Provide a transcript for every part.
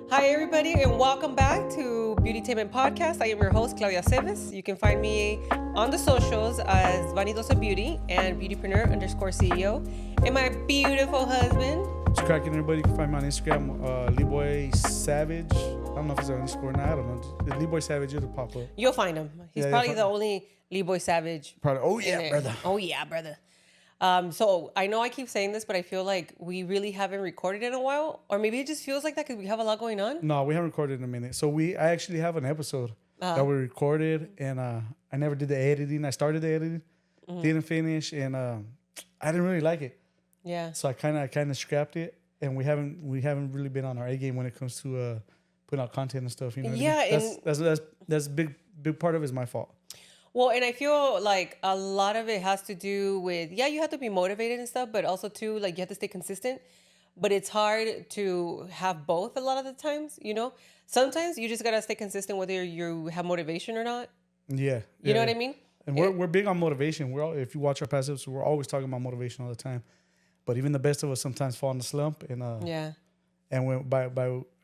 Hi, everybody, and welcome back to Beautytainment Podcast. I am your host, Claudia Seves. You can find me on the socials as Vanidosa Beauty and Beautypreneur_CEO. And my beautiful husband. It's cracking, everybody. You can find me on Instagram, Leeboy Savage. I don't know if it's an underscore now. I don't know. Leeboy Savage, it'll pop up. You'll find him. He's probably the only Leeboy Savage. Probably. Oh, yeah, brother. Oh, yeah, brother. So I know I keep saying this, but I feel like we really haven't recorded in a while, or maybe it just feels like that because we have a lot going on. No, we haven't recorded in a minute. So I actually have an episode that we recorded, and I never did the editing. I started the editing, didn't finish, and I didn't really like it. Yeah. So I kind of scrapped it, and we haven't really been on our A game when it comes to putting out content and stuff. You know. Yeah, what I mean? That's big part of it is my fault. Well, and I feel like a lot of it has to do with, you have to be motivated and stuff, but also too, like you have to stay consistent. But it's hard to have both a lot of the times, you know? Sometimes you just got to stay consistent whether you have motivation or not. Yeah. You know what I mean? And we're big on motivation. If you watch our past episodes, we're always talking about motivation all the time. But even the best of us sometimes fall in the slump. And And when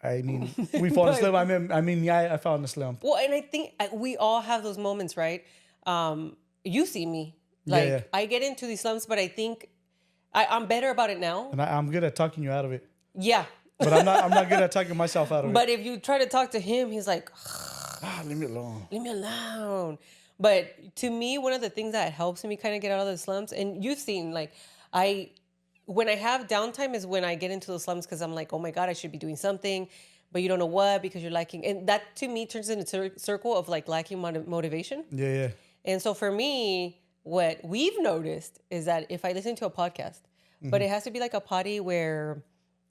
I mean, we fall in the slump. I fell in the slump. Well, and I think we all have those moments, right? You see me. Like, I get into these slumps, but I think I'm better about it now. And I'm good at talking you out of it. Yeah. But I'm not good at talking myself out of it. But if you try to talk to him, he's like, leave me alone. Leave me alone. But to me, one of the things that helps me kind of get out of the slumps, and you've seen, like, when I have downtime is when I get into the slumps because I'm like, oh my God, I should be doing something, but you don't know what because you're lacking. And that to me turns into a circle of like lacking motivation. Yeah. And so for me, what we've noticed is that if I listen to a podcast, but it has to be like a potty where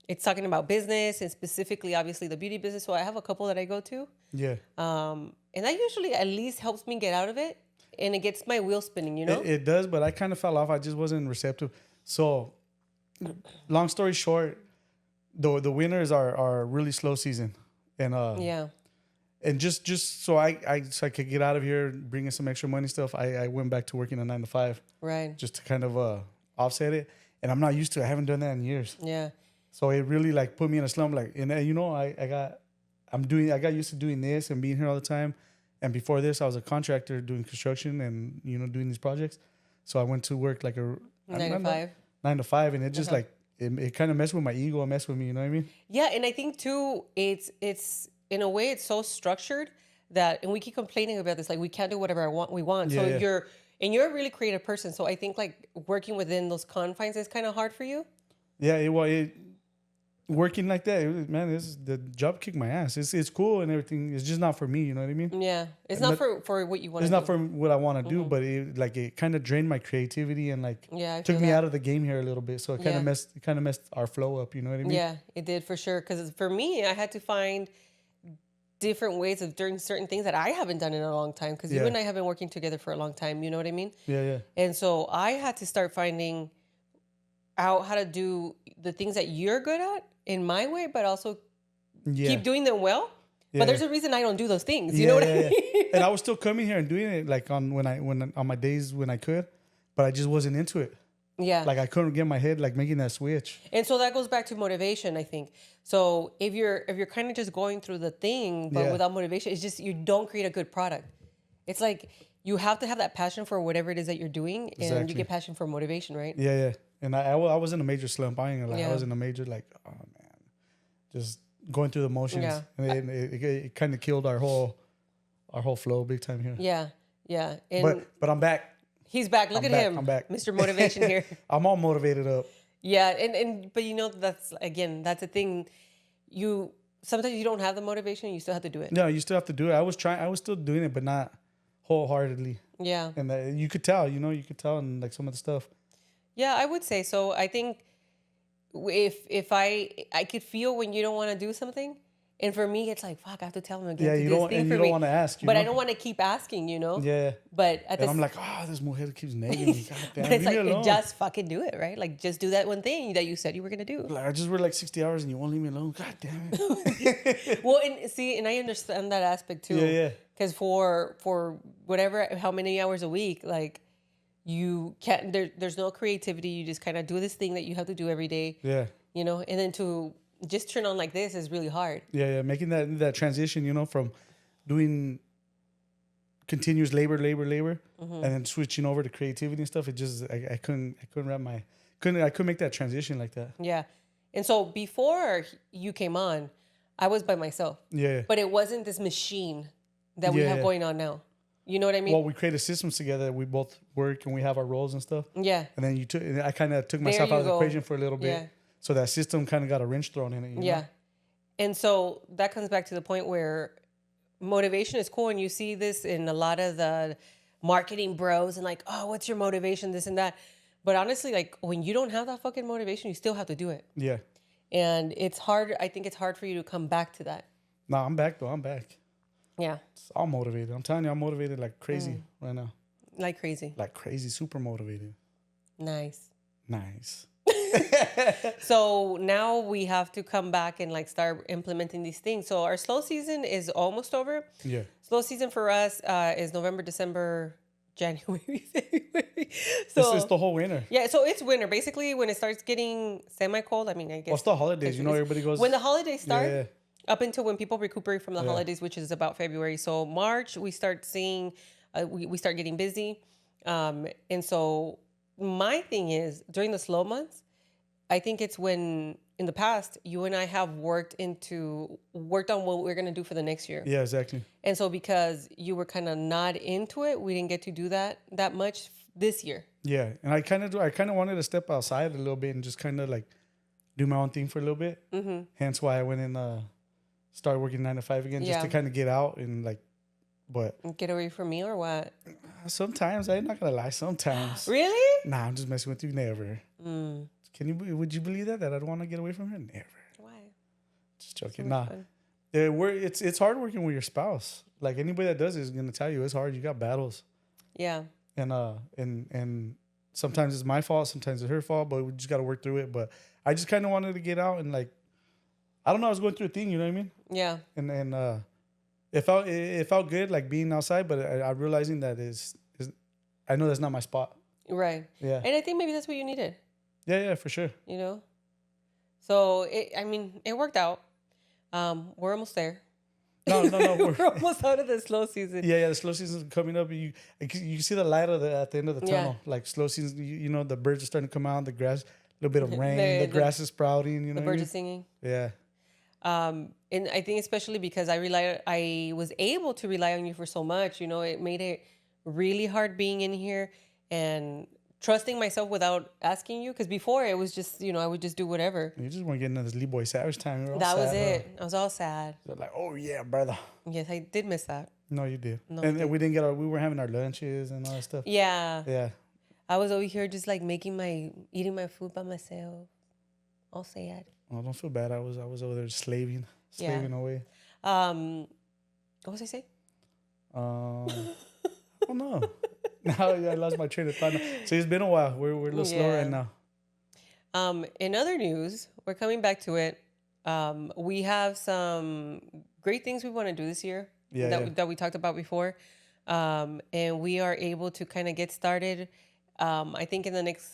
it's talking about business and specifically, obviously, the beauty business. So I have a couple that I go to. Yeah. And that usually at least helps me get out of it. And it gets my wheel spinning, you know? It does, but I kind of fell off. I just wasn't receptive. So, long story short, the winters are really slow season. And And just so I could get out of here, bring in some extra money stuff, I went back to working a 9 to 5. Right. Just to kind of offset it. And I'm not used to it. I haven't done that in years. Yeah. So it really like put me in a slump. Like, and you know, I got used to doing this and being here all the time. And before this, I was a contractor doing construction and, you know, doing these projects. So I went to work like a 9 to 5. 9 to 5. And it just like, it kind of messed with my ego and messed with me. You know what I mean? Yeah. And I think too, it's in a way, it's so structured that, and we keep complaining about this, like we can't do whatever we want. So you're a really creative person. So I think like working within those confines is kind of hard for you. Yeah, working like that, the job kicked my ass. It's cool and everything. It's just not for me. You know what I mean? Yeah, it's not for what you want. It's not for what I want to do, but it kind of drained my creativity and like took me out of the game here a little bit. So it kind of messed our flow up. You know what I mean? Yeah, it did for sure. Because for me, I had to find different ways of doing certain things that I haven't done in a long time. Because you and I have been working together for a long time. You know what I mean? Yeah. And so I had to start finding out how to do the things that you're good at in my way, but also keep doing them well. Yeah. But there's a reason I don't do those things. You know what I mean? And I was still coming here and doing it like on my days when I could, but I just wasn't into it. Yeah. Like I couldn't get my head like making that switch. And so that goes back to motivation, I think. So if you're kind of just going through the thing, but without motivation, it's just you don't create a good product. It's like you have to have that passion for whatever it is that you're doing, and you get passion for motivation, right? Yeah. And I was in a major slump. I ain't gonna lie. I was in a major like, oh man, just going through the motions. Yeah. And it kind of killed our whole flow big time here. Yeah. And but I'm back. He's back. Look at him. I'm back. Mr. Motivation here. I'm all motivated up. Yeah, but you know that's the thing. Sometimes you don't have the motivation, you still have to do it. No, you still have to do it. I was still doing it, but not wholeheartedly. Yeah. And you could tell, in like some of the stuff. Yeah, I would say so. I think if I could feel when you don't want to do something, and for me it's like fuck, I have to tell them again. Yeah, you don't want to ask, but I don't want to keep asking, you know. Yeah. But I'm like, this mujer keeps nagging me. God damn, but it's like just fucking do it, right? Like just do that one thing that you said you were gonna do. Like I just worked like 60 hours and you won't leave me alone. God damn it. Well, and I understand that aspect too. Yeah. Because for whatever, how many hours a week, like you can't. There's no creativity. You just kind of do this thing that you have to do every day. Yeah. You know, and then to just turn on like this is really hard. Yeah. Making that transition, from doing continuous labor, and then switching over to creativity and stuff. It just I couldn't wrap my I couldn't make that transition like that. Yeah. And so before you came on, I was by myself. Yeah. But it wasn't this machine that we have going on now. You know what I mean? Well, we created systems together. We both work and we have our roles and stuff. Yeah. And then I kind of took myself out of the equation for a little bit. Yeah. So that system kind of got a wrench thrown in it. You know? And so that comes back to the point where motivation is cool. And you see this in a lot of the marketing bros and like, oh, what's your motivation? This and that. But honestly, like when you don't have that fucking motivation, you still have to do it. Yeah. And it's hard. I think it's hard for you to come back to that. No, I'm back though. I'm back. Yeah. I'm motivated. I'm telling you, I'm motivated like crazy right now. Like crazy. Like crazy, super motivated. Nice. So now we have to come back and like start implementing these things. So our slow season is almost over. Yeah. Slow season for us is November, December, January, February. So it's the whole winter. Yeah, so it's winter. Basically, when it starts getting semi-cold, I mean, I guess. What's the holidays? Everybody goes. When the holidays start, yeah. up until when people recuperate from the holidays, which is about February. So March, we start seeing, we start getting busy. And so my thing is, during the slow months, I think it's when, in the past, you and I have worked on what we're going to do for the next year. Yeah, exactly. And so because you were kind of not into it, we didn't get to do that much this year. Yeah, and I kind of wanted to step outside a little bit and just kind of like do my own thing for a little bit. Mm-hmm. Hence why I went and started working 9 to 5 again, just to kind of get out and like, but get away from me or what? Sometimes I'm not gonna lie. Sometimes. Really? Nah, I'm just messing with you. Never. Would you believe that I don't want to get away from her? Never. Why? Just joking. Nah. It's hard working with your spouse. Like anybody that does it is gonna tell you it's hard. You got battles. Yeah. And sometimes it's my fault, sometimes it's her fault, but we just gotta work through it. But I just kind of wanted to get out and like, I don't know, I was going through a thing, you know what I mean? Yeah. And it felt good like being outside, but I'm realizing that I know that's not my spot. Right. Yeah. And I think maybe that's what you needed. Yeah, for sure. You know? So it worked out. We're almost there. No. We're almost out of the slow season. Yeah. The slow season's coming up. You see the light at the end of the tunnel. Like slow season, the birds are starting to come out. The grass, a little bit of rain. The grass is sprouting. You know, the birds are singing. Yeah. And I think especially because I was able to rely on you for so much. You know, it made it really hard being in here and trusting myself without asking you. Because before it was just, I would just do whatever. You just weren't getting this Lee Boy Savage time. That was it. I was all sad. So like, oh yeah, brother. Yes, I did miss that. No, you did. No, and we didn't we were having our lunches and all that stuff. Yeah. Yeah. I was over here just like eating my food by myself. All sad. Oh, don't feel bad. I was over there slaving away. What was I saying? I don't know. Now I lost my train of thought. So it's been a while. We're a little slower right now. In other news, we're coming back to it. We have some great things we want to do this year that we talked about before. And we are able to kind of get started. I think in the next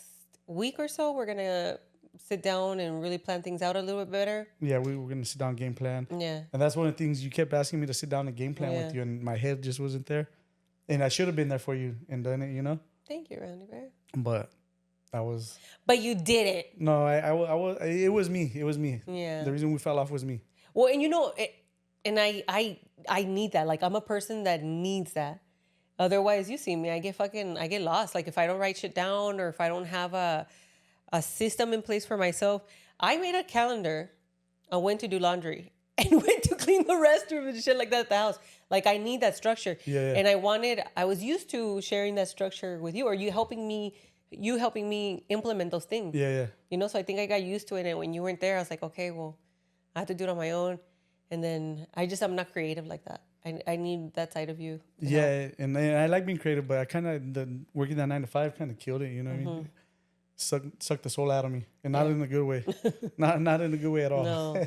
week or so, we're going to sit down and really plan things out a little bit better. Yeah, we were going to sit down game plan. Yeah. And that's one of the things you kept asking me to sit down and game plan with you, and my head just wasn't there. And I should have been there for you and done it, Thank you, Randy Bear. But I was... But you did it. No, I was... It was me. It was me. Yeah. The reason we fell off was me. Well, and I need that. Like, I'm a person that needs that. Otherwise, you see me, I get lost. Like, if I don't write shit down or if I don't have a system in place for myself. I made a calendar on when to do laundry and when to clean the restroom and shit like that at the house. Like, I need that structure. Yeah. And I was used to sharing that structure with you, or you helping me implement those things. Yeah. So I think I got used to it. And when you weren't there, I was like, okay, well, I have to do it on my own. And then I'm not creative like that. I need that side of you. Yeah, and I like being creative, but I kind of, working that 9 to 5 kind of killed it, you know what I mean? Sucked the soul out of me, and not in a good way. not in a good way at all. No.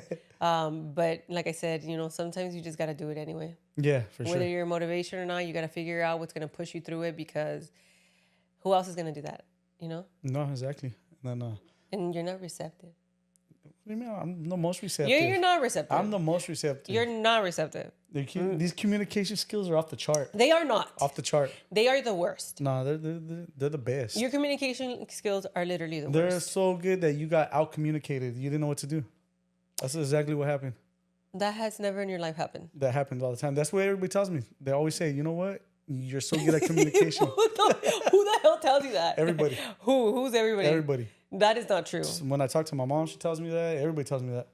But like I said, sometimes you just got to do it anyway. Yeah, for sure. Whether you're motivation or not, you got to figure out what's going to push you through it, because who else is going to do that, No, exactly. And then, and you're not receptive. What do you mean? I'm the most receptive. You're not receptive. I'm the most receptive. You're not receptive. These communication skills are off the chart. They are not. Off the chart. They are the worst. No, they're the best. Your communication skills are literally the worst. They're so good that you got out communicated. You didn't know what to do. That's exactly what happened. That has never in your life happened. That happens all the time. That's what everybody tells me. They always say, you know what? You're so good at communication. Who the hell tells you that? Everybody. Who's everybody? Everybody. That is not true. When I talk to my mom, she tells me that. Everybody tells me that.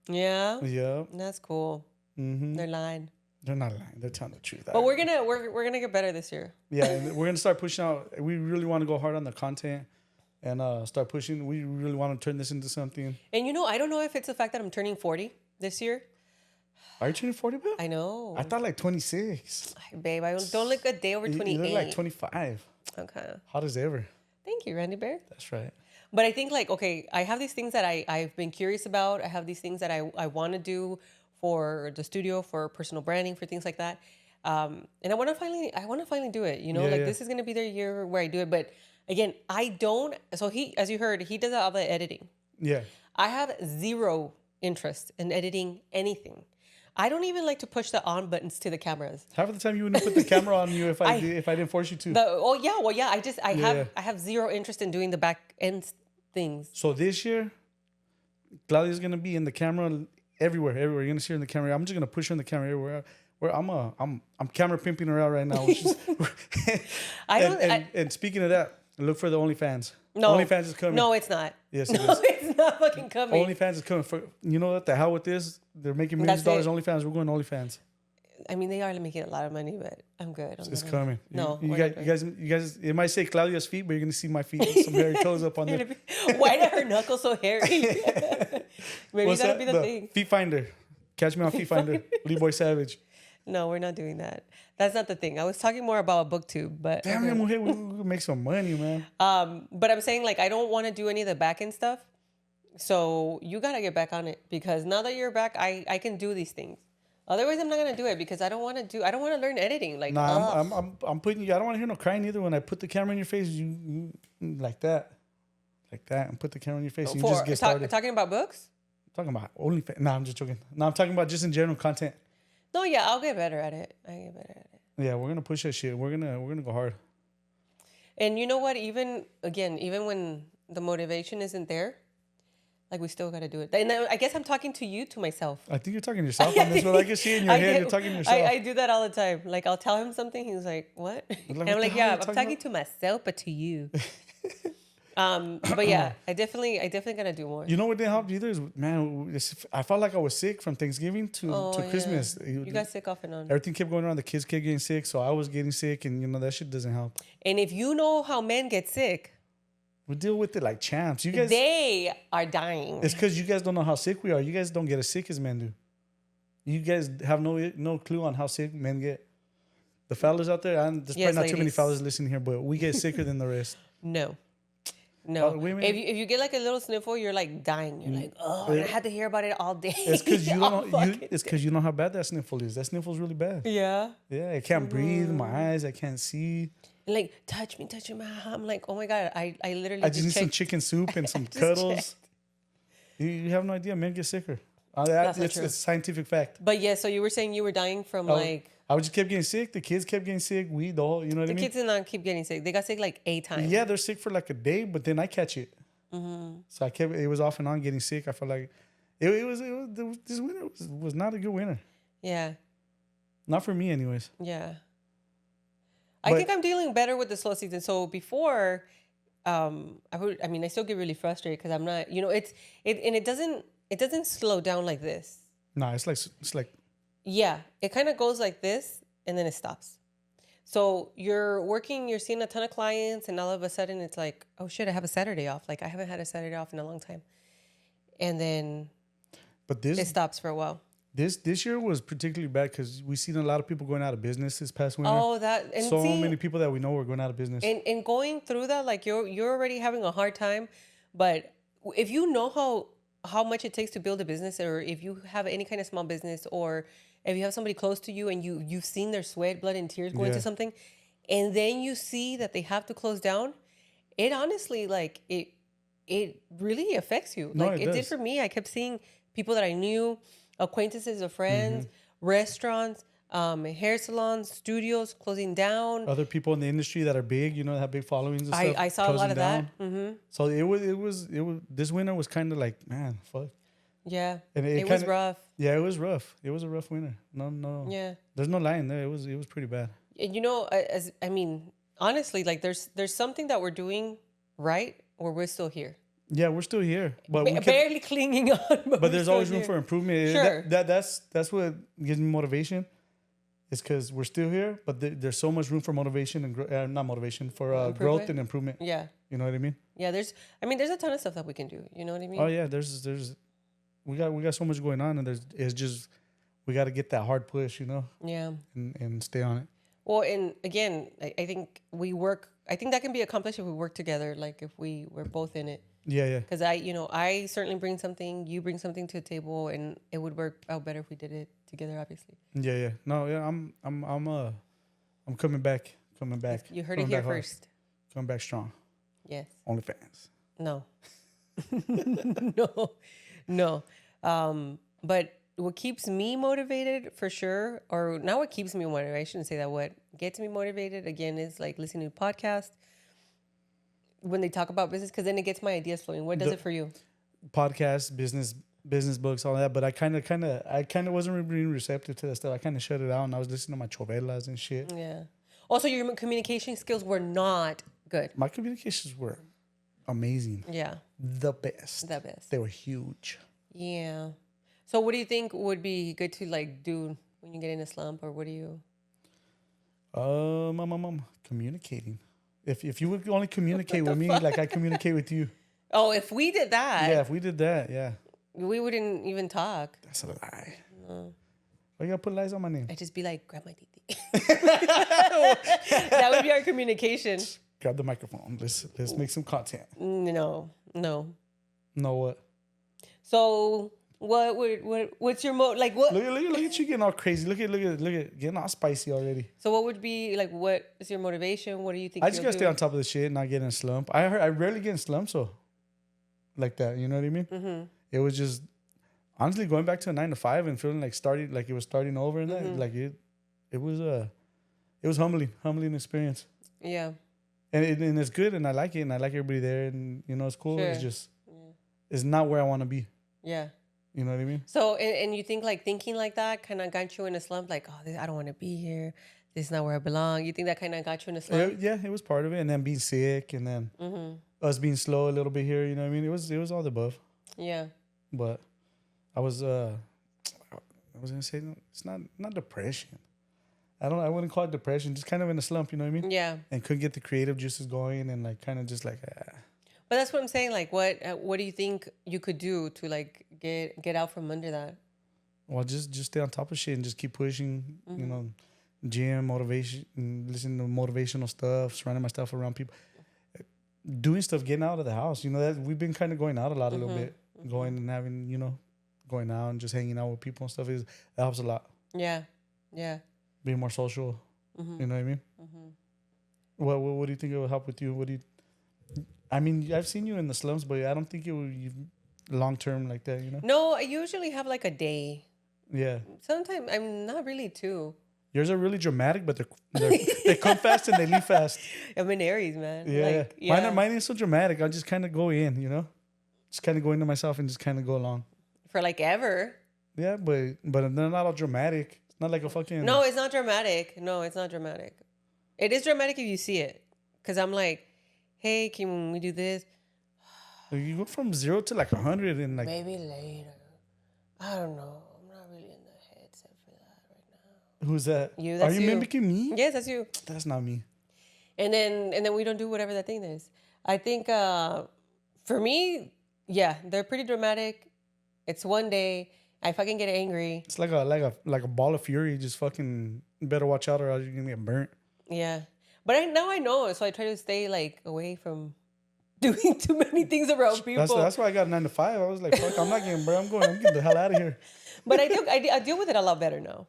Yeah. Yeah. That's cool. Mm-hmm. They're lying. They're not lying. They're telling the truth. But we're gonna get better this year. Yeah, and we're gonna start pushing out. We really want to go hard on the content and start pushing. We really want to turn this into something. And I don't know if it's the fact that I'm turning 40 this year. Are you turning 40, babe? I know. I thought like 26. Babe, I don't look a day over 28. You look like 25. Okay. Hot as ever. Thank you, Randy Bear. That's right. But I think I have these things that I've been curious about. I have these things that I want to do for the studio, for personal branding, for things like that. And I want to finally do it. This is going to be the year where I do it. But again, I don't. So as you heard, he does all the editing. Yeah. I have zero interest in editing anything. I don't even like to push the on buttons to the cameras. Half of the time you wouldn't put the camera on you if I didn't force you to. I have zero interest in doing the back end things. So this year, Claudia's gonna be in the camera everywhere. You're gonna see her in the camera. I'm just gonna push her in the camera everywhere. Where I'm camera pimping her out right now. Which is, and speaking of that, look for the OnlyFans. No, OnlyFans is coming. No, it's not. Yes, it's not fucking coming. OnlyFans is coming. You know what the hell with this? They're making millions of dollars. OnlyFans. We're going to OnlyFans. I mean, they are making a lot of money, but I'm good. It's coming. No, you guys. It might say Claudia's feet, but you're gonna see my feet, some hairy toes up on there. Why are her knuckles so hairy? Maybe that'll be the thing. Feet Finder. Catch me on Feet Finder. Lee Boy Savage. No, we're not doing that. That's not the thing. I was talking more about BookTube, but damn it, we make some money, man. But I'm saying I don't want to do any of the back end stuff. So you gotta get back on it because now that you're back, I can do these things. Otherwise, I'm not gonna do it because I don't want to learn editing. I'm putting you. I don't want to hear no crying either. When I put the camera in your face, you like that, and put the camera in your face. You just get started. Talking about books. I'm talking about OnlyFans. No, I'm just joking. No, I'm talking about just in general content. No, yeah, I'll get better at it. Yeah, we're gonna push that shit. We're gonna go hard. And you know what? Even when the motivation isn't there, we still gotta do it. And I guess I'm talking to you, to myself. I think you're talking to yourself on this, but I can see in your head you're talking to yourself. I do that all the time. I'll tell him something, he's like, "What?" And I'm like, "Yeah, I'm talking to myself, but to you." But yeah, I definitely gotta do more. You know what didn't help either is, man, I felt like I was sick from Thanksgiving to Christmas. You got sick off and on. Everything kept going around. The kids kept getting sick, so I was getting sick, and that shit doesn't help. And if you know how men get sick, we deal with it like champs. You guys, they are dying. It's because you guys don't know how sick we are. You guys don't get as sick as men do. You guys have no clue on how sick men get. The fellas out there, and there's probably not too many fellas listening here, but we get sicker than the rest. No. If you get a little sniffle, you're dying. You're like, oh, I had to hear about it all day. It's because you don't know. It's because you know how bad that sniffle is. That sniffle's really bad. Yeah. Yeah, I can't breathe. My eyes, I can't see. And touch me. I'm like, oh my god, I literally. I just need some chicken soup and some cuddles. You have no idea. Men get sicker. It's a scientific fact. But yeah, so you were saying you were dying from I just kept getting sick. The kids kept getting sick. You know what I mean? The kids did not keep getting sick. They got sick 8 times. Yeah, they're sick for a day, but then I catch it. Mm-hmm. So it was off and on getting sick. I felt like this winter was not a good winter. Yeah. Not for me, anyways. Yeah. I think I'm dealing better with the slow season. So before, I still get really frustrated because I'm not, it doesn't slow down like this. No, it's like. Yeah, it kind of goes like this and then it stops. So you're working, you're seeing a ton of clients, and all of a sudden it's like, oh shit, I have a Saturday off. I haven't had a Saturday off in a long time. And then it stops for a while. This year was particularly bad because we've seen a lot of people going out of business this past winter. Oh, many people that we know were going out of business. And going through that, you're already having a hard time. But if you know how much it takes to build a business, or if you have any kind of small business, or if you have somebody close to you and you've seen their sweat, blood, and tears go into something, and then you see that they have to close down, it honestly, it really affects you. No, Like it it did does. for me. I kept seeing people that I knew, acquaintances of friends, restaurants, hair salons, studios closing down. Other people in the industry that are big, that have big followings and stuff, I saw a lot closing of that. down. So it was. This winter was kind of like, man, fuck. Yeah, And it was rough. Yeah, it was rough. It was a rough winter. No. Yeah, There's no lying there. It was pretty bad. and as I mean, honestly, like there's something that we're doing right, or we're still here. Yeah, we're still here, but we Barely clinging on, but but we're there's still always room here. for improvement. Sure. That's what gives me motivation. Is because we're still here, but there's so much room for motivation and not motivation for growth Improvement? and improvement. Yeah, You know what I mean? yeah. There's a ton of stuff that we can do. You know what I mean? Oh yeah, there's we got so much going on, and it's just we got to get that hard push, Yeah. and stay on it. Well, and again, I think we work. I think that can be accomplished if we work together. Like if we're both in it. Yeah. Because I certainly bring something. You bring something to the table, and it would work out better if we did it together. Obviously. Yeah. No, yeah, I'm coming back. You heard coming it here back hard. first. Coming back strong. Yes. OnlyFans. No. No. But what keeps me motivated for sure, or not what keeps me motivated, I shouldn't say that. What gets me motivated again is like listening to podcasts when they talk about business, because then it gets my ideas flowing. What does it for you? Podcasts, business books, all that. But I kind of wasn't really receptive to that stuff. I kind of shut it out, and I was listening to my chovelas and shit. Yeah. Also, your communication skills were not good. My communications were amazing. Yeah. The best. The best. They were huge. Yeah. So what do you think would be good to like do when you get in a slump, or what do you? Communicating. If you would only communicate with me like I communicate with you. Oh, if we did that, Yeah, if we did that, yeah. we wouldn't even talk. That's a lie. No. Why you gotta put lies on my name? I'd just be like, grab my titi. That would be our communication. Grab the microphone. Let's make some content. No. No what? So what's your like what? Look at you getting all crazy. Look at getting all spicy already. So what would be like? What is your motivation? What do you think? I just you'll gotta do? stay on top of the shit, not get in a slump. I rarely get in slumps, so like that. You know what I mean? Mm-hmm. It was just honestly going back to a 9 to 5 and feeling like it was starting over and that Mm-hmm. like it was humbling experience. Yeah. And it's good, and I like it, and I like everybody there, and it's cool. Sure. It's just it's not where I want to be. Yeah. You know what I mean? So and you think like thinking like that kind of got you in a slump, like I don't want to be here. This is not where I belong. You think that kind of got you in a slump? It was part of it, and then being sick, and then us being slow a little bit here. You know what I mean? It was all the above. Yeah. But I was gonna say no, it's not depression. I wouldn't call it depression. Just kind of in a slump. You know what I mean? Yeah. And couldn't get the creative juices going, and like kind of just like. But that's what I'm saying. Like, what do you think you could do to like get out from under that? Well, just stay on top of shit and just keep pushing. Gym, motivation, listening to motivational stuff, surrounding myself around people, doing stuff, getting out of the house. That we've been kind of going out a lot, a little bit, going and having, going out and just hanging out with people and stuff that helps a lot. Yeah, yeah. Being more social. You know what I mean? What do you think it will help with you? I mean, I've seen you in the slums, but I don't think it will long term like that. No, I usually have like a day. Yeah. Sometimes I'm not really too. Yours are really dramatic, but they come fast and they leave fast. I'm an Aries, man. Yeah. Like, yeah. Mine is so dramatic. I'll just kind of go in, just kind of go into myself and just kind of go along. For like ever. Yeah, but they're not all dramatic. It's not like a fucking. No, it's not dramatic. No, it's not dramatic. It is dramatic if you see it, because I'm like, hey, can we do this? You go from 0 to like 100 in like. Maybe later. I don't know. I'm not really in the headset for that right now. Who's that? You. Are That's you you. mimicking me? Yes, that's you. That's not me. And then we don't do whatever that thing is. I think for me, yeah, they're pretty dramatic. It's one day. I fucking get angry. It's like a ball of fury. Just fucking better watch out or else you're gonna get burnt. Yeah, but now I know, so I try to stay like away from doing too many things around people. That's why I got 9 to 5. I was like, fuck, I'm not getting burnt. I'm getting the hell out of here. But I deal with it a lot better now.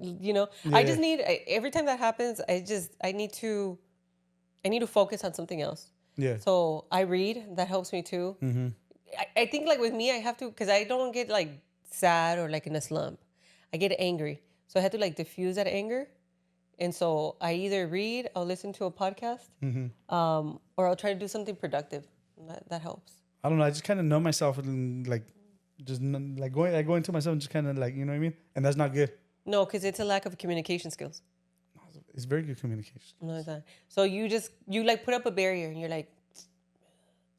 Yeah. I just need every time that happens, I need to focus on something else. Yeah. So I read. That helps me too. Mm-hmm. I think like with me, I have to, because I don't get like sad or like in a slump. I get angry. So I have to like diffuse that anger. And so I either read, I'll listen to a podcast, or I'll try to do something productive. That helps. I don't know. I just kind of know myself and like like going. I go into myself and just kind of like, you know what I mean. And that's not good. No, because it's a lack of communication skills. It's very good communication. No, it's not. So you like put up a barrier and you're like,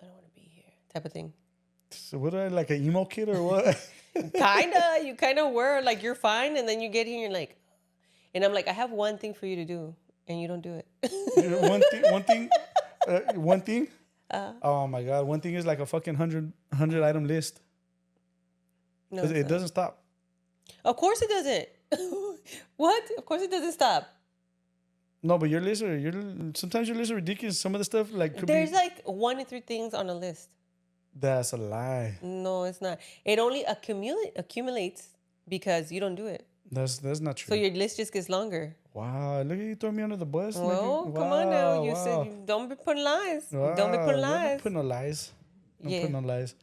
I don't want to be here, type of thing. So what, like an emo kid or what? You kind of were like, you're fine. And then you get here and you're like, and I'm like, I have one thing for you to do and you don't do it. One thing. Oh my God. One thing is like a fucking 100 item list. No, it doesn't stop. Of course it doesn't. What? Of course it doesn't stop. No, but your list sometimes your list are ridiculous. Some of the stuff like there's like 1 to 3 things on a list. That's a lie. No, it's not. It only accumulates because you don't do it. That's not true. So your list just gets longer. Wow, look at you throwing me under the bus. Well, come on now. You said you don't be putting lies. Wow. Don't be putting lies. Don't put no lies. Don't put no lies.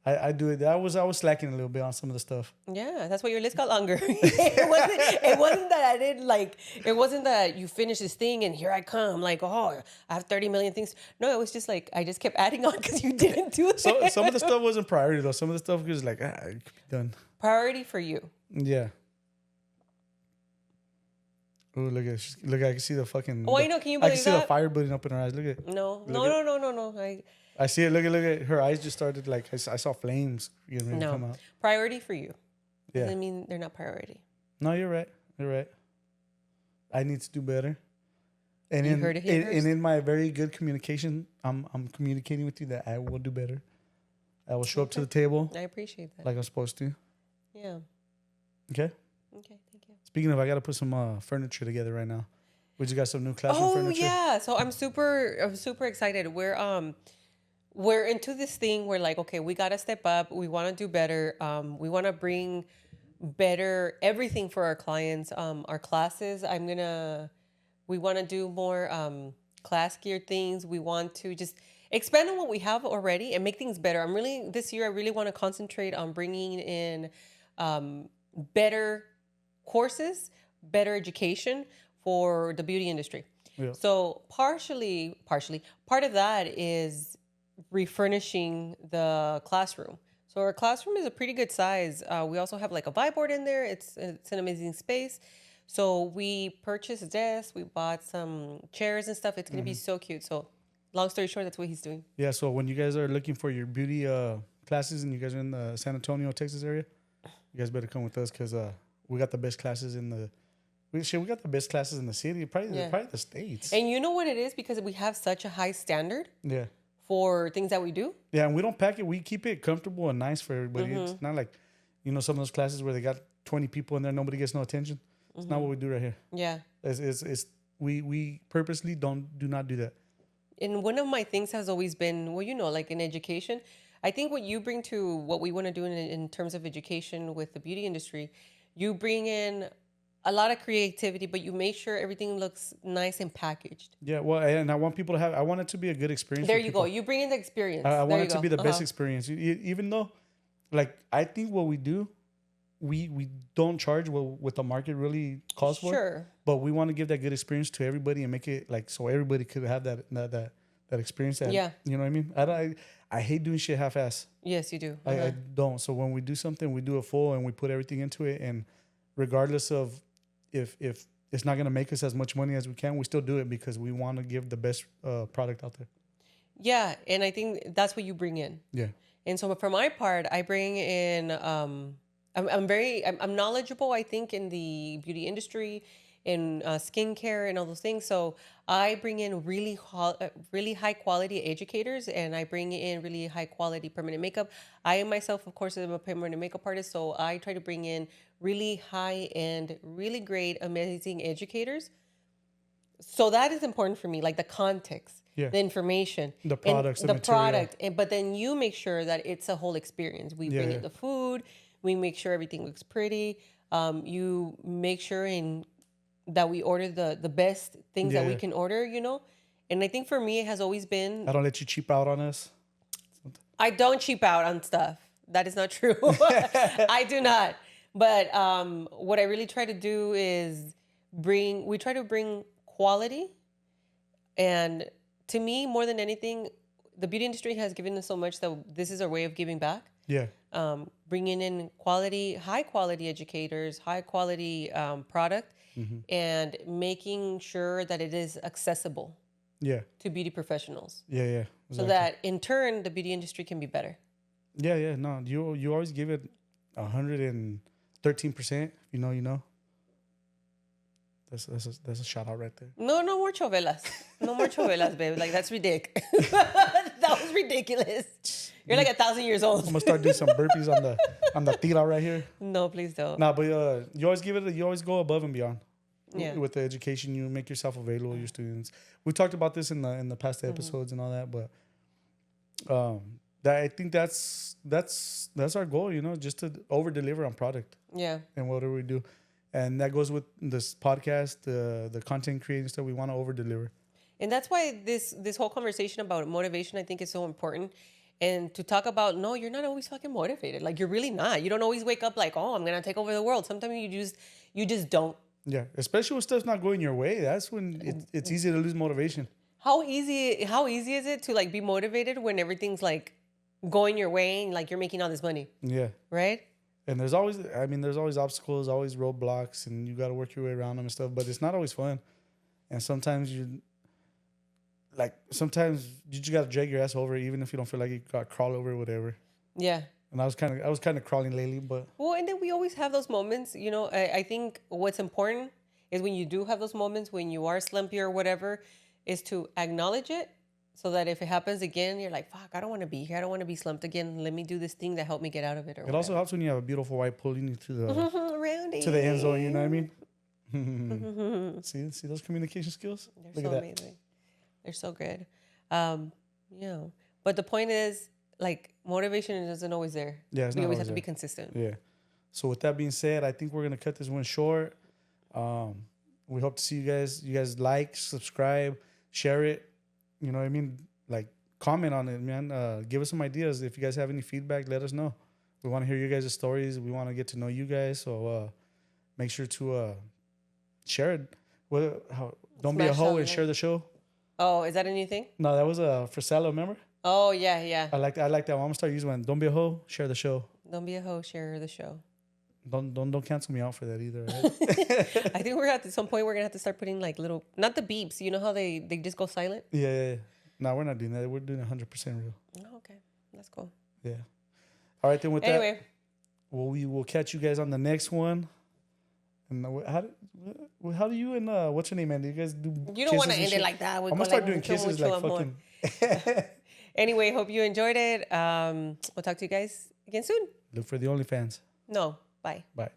I do it. I was slacking a little bit on some of the stuff. Yeah, that's why your list got longer. it wasn't that I did like. It wasn't that you finished this thing and here I come. Like, oh, I have 30 million things. No, it was just like I just kept adding on because you didn't do it. So some of the stuff wasn't priority though. Some of the stuff was like, it could be done. Priority for you. Yeah. Oh, look I can see the fucking. Oh, I know. Can you believe that? I can see the fire building up in her eyes. Look at it. No. I see it. Look at it. Her eyes just started like I saw flames come out. Priority for you. Yeah. Doesn't mean they're not priority. No, you're right. You're right. I need to do better. And you heard it here first. And in my very good communication, I'm communicating with you that I will do better. I will show up to the table. I appreciate that. Like I'm supposed to. Yeah. Okay. Okay. Thank you. Speaking of, I got to put some furniture together right now. We just got some new classroom furniture. Oh yeah. So I'm super excited. We're into this thing where like, okay, we got to step up. We want to do better. We want to bring better everything for our clients. Our classes, we want to do more class geared things. We want to just expand on what we have already and make things better. This year, I really want to concentrate on bringing in better courses, better education for the beauty industry. Yeah. So partially, part of that is refurnishing the classroom. So our classroom is a pretty good size. We also have like a vibe board in there. It's an amazing space. So we purchased desks. We bought some chairs and stuff. It's going to be so cute. So long story short, that's what he's doing. Yeah. So when you guys are looking for your beauty classes and you guys are in the San Antonio, Texas area, you guys better come with us because we got the best classes in the. We got the best classes in the city, probably the States. And you know what it is? Because we have such a high standard. Yeah. For things that we do. Yeah, and we don't pack it. We keep it comfortable and nice for everybody. Mm-hmm. It's not like, some of those classes where they got 20 people in there, nobody gets no attention. It's not what we do right here. Yeah. We purposely do not do that. And one of my things has always been, like in education, I think what you bring to what we want to do in terms of education with the beauty industry, you bring in a lot of creativity, but you make sure everything looks nice and packaged. Yeah, well, and I want people to I want it to be a good experience. There you go. You bring in the experience. I want it to be the best experience. Even though, like, I think what we do, we don't charge what the market really calls for. Sure. But we want to give that good experience to everybody and make it like so everybody could have that experience. Yeah. You know what I mean? I hate doing shit half-ass. Yes, you do. I don't. So when we do something, we do it full and we put everything into it. And regardless of if it's not going to make us as much money as we can, we still do it because we want to give the best product out there. Yeah, and I think that's what you bring in. Yeah. And so for my part, I bring in, I'm knowledgeable, I think, in the beauty industry, in skincare and all those things. So I bring in really high quality educators, and I bring in really high quality permanent makeup. I myself, of course, am a permanent makeup artist. So I try to bring in really high end, really great, amazing educators. So that is important for me, like the context, the information, the products, the product. But then you make sure that it's a whole experience. We bring in the food. We make sure everything looks pretty. You make sure that we order the best things that we can order, And I think for me, it has always been, I don't let you cheap out on us. I don't cheap out on stuff. That is not true. I do not. But what I really try to do is we try to bring quality. And to me, more than anything, the beauty industry has given us so much that this is our way of giving back. Yeah. Bringing in high quality educators, high quality product, and making sure that it is accessible. Yeah. To beauty professionals. Yeah, yeah. Exactly. So that in turn the beauty industry can be better. Yeah, yeah. No, you always give it 113%. You know. That's a shout out right there. No more chovelas. No more chovelas, babe. Like that's ridiculous. That was ridiculous. You're like 1,000 years old. I'm gonna start doing some burpees on the tira right here. No, please don't. Nah, but you always go above and beyond. Yeah. With the education, you make yourself available to your students. We talked about this in the past episodes and all that, but I think that's our goal, just to over deliver on product. Yeah. And whatever we do, and that goes with this podcast, the content creating stuff. We want to over deliver. And that's why this whole conversation about motivation, I think, is so important. And to talk about, no, you're not always fucking motivated. Like you're really not. You don't always wake up like, oh, I'm gonna take over the world. Sometimes you just don't. Yeah, especially when stuff's not going your way. That's when it's easy to lose motivation. How easy is it to like be motivated when everything's like going your way and like you're making all this money? Yeah. Right? And there's always obstacles, always roadblocks, and you got to work your way around them and stuff. But it's not always fun. And sometimes you just got to drag your ass over, even if you don't feel like you got to crawl over or whatever. Yeah. And I was kind of crawling lately, but well, and then we always have those moments. I think what's important is when you do have those moments when you are slumpy or whatever, is to acknowledge it, so that if it happens again, you're like, fuck, I don't want to be here. I don't want to be slumped again. Let me do this thing that helped me get out of it. It also helps when you have a beautiful wife pulling you to the to the end zone. You know what I mean? See those communication skills? They're so amazing. They're so good. But the point is, like, motivation isn't always there. Yeah, we always have to be consistent. Yeah. So with that being said, I think we're gonna cut this one short. We hope to see you guys. You guys like, subscribe, share it. You know what I mean? Like, comment on it, man. Give us some ideas. If you guys have any feedback, let us know. We want to hear you guys' stories. We want to get to know you guys. So make sure to share it. Don't be a hoe and share the show. Oh, is that a new thing? No, that was for Salo, remember? Oh, yeah. I like that one. I'm gonna start using one. Don't be a hoe, share the show. Don't be a hoe, share the show. Don't cancel me out for that either. Right? I think we're at some point we're gonna have to start putting like little, not the beeps. You know how they just go silent? Yeah. No, we're not doing that. We're doing 100% real. Oh, okay, that's cool. Yeah. All right, then with that, we will catch you guys on the next one. And how do you and what's your name, man? Do you guys do? You don't want to end it like that. I'm gonna start doing kisses like fucking. Anyway, hope you enjoyed it. We'll talk to you guys again soon. Look for the OnlyFans. No, bye. Bye.